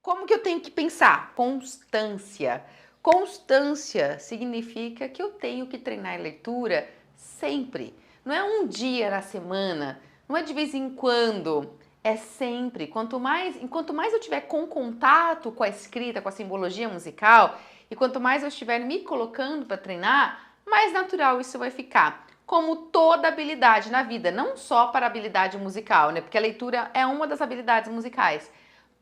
Como que eu tenho que pensar? Constância. Constância significa que eu tenho que treinar a leitura sempre. Não é um dia na semana, não é de vez em quando, é sempre. Enquanto mais eu tiver com contato com a escrita, com a simbologia musical, e quanto mais eu estiver me colocando para treinar, mais natural isso vai ficar. Como toda habilidade na vida, não só para a habilidade musical, né? Porque a leitura é uma das habilidades musicais.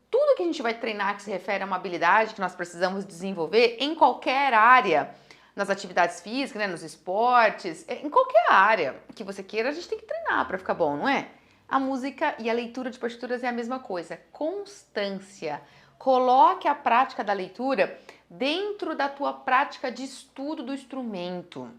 Tudo que a gente vai treinar que se refere a uma habilidade que nós precisamos desenvolver em qualquer área, nas atividades físicas, né, nos esportes, em qualquer área que você queira, a gente tem que treinar para ficar bom, não é? A música e a leitura de partituras é a mesma coisa, constância. Coloque a prática da leitura dentro da tua prática de estudo do instrumento.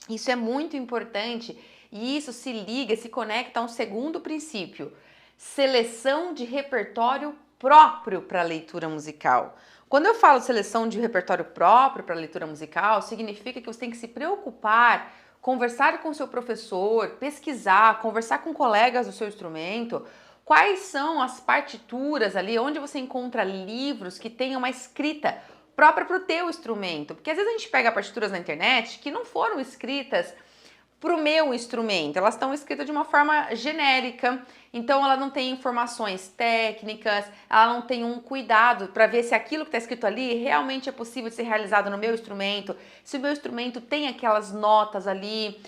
Isso é muito importante e isso se liga, se conecta a um segundo princípio: seleção de repertório próprio para a leitura musical. Quando eu falo seleção de repertório próprio para a leitura musical, significa que você tem que se preocupar, conversar com o seu professor, pesquisar, conversar com colegas do seu instrumento, quais são as partituras ali, onde você encontra livros que tenham uma escrita própria para o teu instrumento. Porque às vezes a gente pega partituras na internet que não foram escritas para o meu instrumento, elas estão escritas de uma forma genérica, então ela não tem informações técnicas, ela não tem um cuidado para ver se aquilo que está escrito ali realmente é possível de ser realizado no meu instrumento, se o meu instrumento tem aquelas notas ali.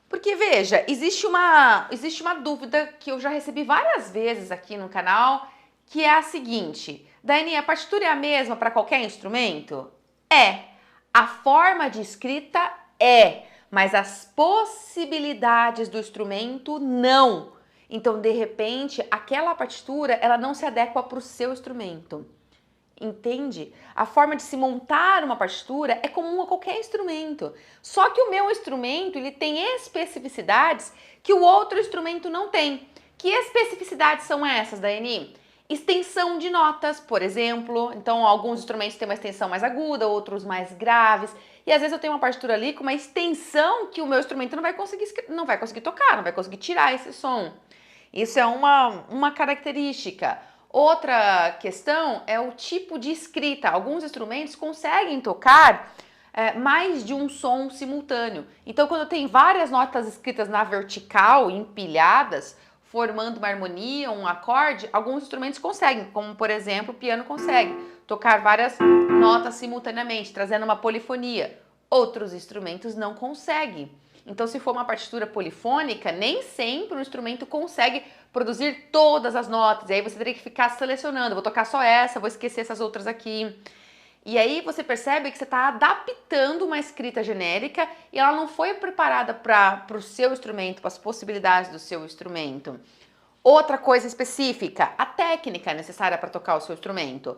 Porque veja, existe uma dúvida que eu já recebi várias vezes aqui no canal, que é a seguinte: Dani, a partitura é a mesma para qualquer instrumento? É. A forma de escrita é, mas as possibilidades do instrumento não. Então, de repente, aquela partitura, ela não se adequa para o seu instrumento. Entende? A forma de se montar uma partitura é comum a qualquer instrumento. Só que o meu instrumento, ele tem especificidades que o outro instrumento não tem. Que especificidades são essas, Daiane? Extensão de notas, por exemplo. Então, alguns instrumentos têm uma extensão mais aguda, outros mais graves. E às vezes eu tenho uma partitura ali com uma extensão que o meu instrumento não vai conseguir tocar, não vai conseguir tirar esse som. Isso é uma característica. Outra questão é o tipo de escrita. Alguns instrumentos conseguem tocar mais de um som simultâneo. Então, quando tem várias notas escritas na vertical, empilhadas, formando uma harmonia, um acorde, alguns instrumentos conseguem, como por exemplo o piano consegue tocar várias notas simultaneamente, trazendo uma polifonia. Outros instrumentos não conseguem. Então, se for uma partitura polifônica, nem sempre o instrumento consegue produzir todas as notas. E aí você teria que ficar selecionando, vou tocar só essa, vou esquecer essas outras aqui. E aí você percebe que você está adaptando uma escrita genérica e ela não foi preparada para o seu instrumento, para as possibilidades do seu instrumento. Outra coisa específica, a técnica necessária para tocar o seu instrumento.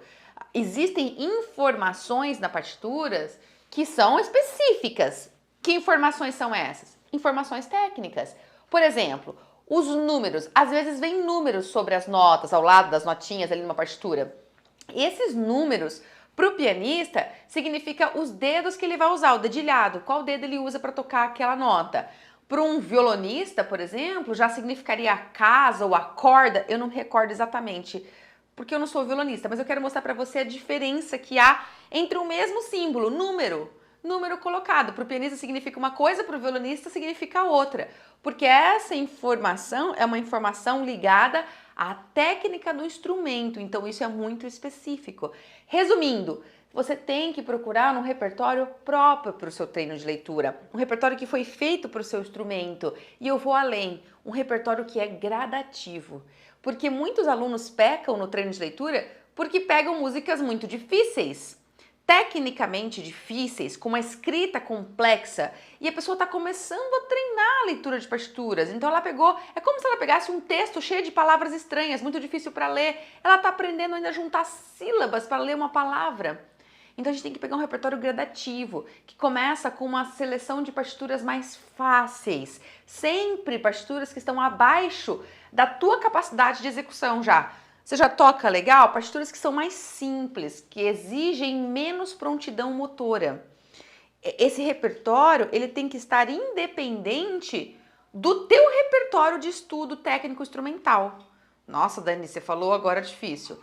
Existem informações na partituras que são específicas. Que informações são essas? Informações técnicas. Por exemplo, os números. Às vezes vem números sobre as notas, ao lado das notinhas ali numa partitura. Esses números, para o pianista, significa os dedos que ele vai usar, o dedilhado. Qual dedo ele usa para tocar aquela nota. Para um violonista, por exemplo, já significaria a casa ou a corda. Eu não me recordo exatamente, porque eu não sou violonista, mas eu quero mostrar para você a diferença que há entre o mesmo símbolo, número. Número colocado. Para o pianista significa uma coisa, para o violonista significa outra. Porque essa informação é uma informação ligada à técnica do instrumento. Então isso é muito específico. Resumindo, você tem que procurar um repertório próprio para o seu treino de leitura. Um repertório que foi feito para o seu instrumento. E eu vou além, um repertório que é gradativo. Porque muitos alunos pecam no treino de leitura porque pegam músicas muito difíceis, tecnicamente difíceis, com uma escrita complexa, e a pessoa está começando a treinar a leitura de partituras. Então ela pegou, é como se ela pegasse um texto cheio de palavras estranhas, muito difícil para ler. Ela está aprendendo ainda a juntar sílabas para ler uma palavra. Então a gente tem que pegar um repertório gradativo, que começa com uma seleção de partituras mais fáceis, sempre partituras que estão abaixo da tua capacidade de execução já. Você já toca legal? Partituras que são mais simples, que exigem menos prontidão motora. Esse repertório, ele tem que estar independente do teu repertório de estudo técnico instrumental. Nossa, Dani, você falou agora difícil.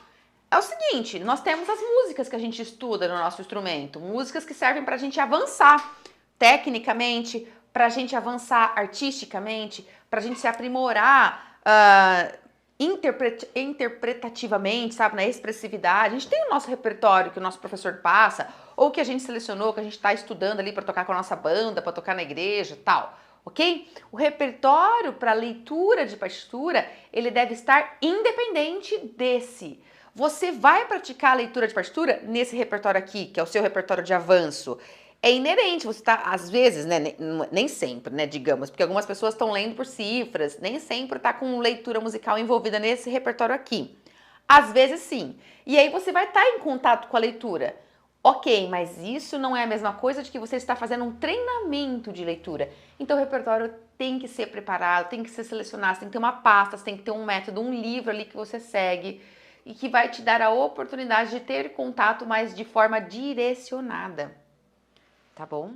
É o seguinte, nós temos as músicas que a gente estuda no nosso instrumento, músicas que servem para a gente avançar tecnicamente, para a gente avançar artisticamente, para a gente se aprimorar interpretativamente, sabe, na expressividade. A gente tem o nosso repertório que o nosso professor passa, ou que a gente selecionou, que a gente está estudando ali para tocar com a nossa banda, para tocar na igreja, tal. Ok? O repertório para leitura de partitura, ele deve estar independente desse. Você vai praticar a leitura de partitura nesse repertório aqui, que é o seu repertório de avanço. É inerente, você tá, às vezes, né, nem sempre, né, digamos, porque algumas pessoas estão lendo por cifras, nem sempre tá com leitura musical envolvida nesse repertório aqui. Às vezes sim. E aí você vai estar em contato com a leitura. Ok, mas isso não é a mesma coisa de que você está fazendo um treinamento de leitura. Então o repertório tem que ser preparado, tem que ser selecionado, você tem que ter uma pasta, você tem que ter um método, um livro ali que você segue e que vai te dar a oportunidade de ter contato, mas de forma direcionada. Tá bom?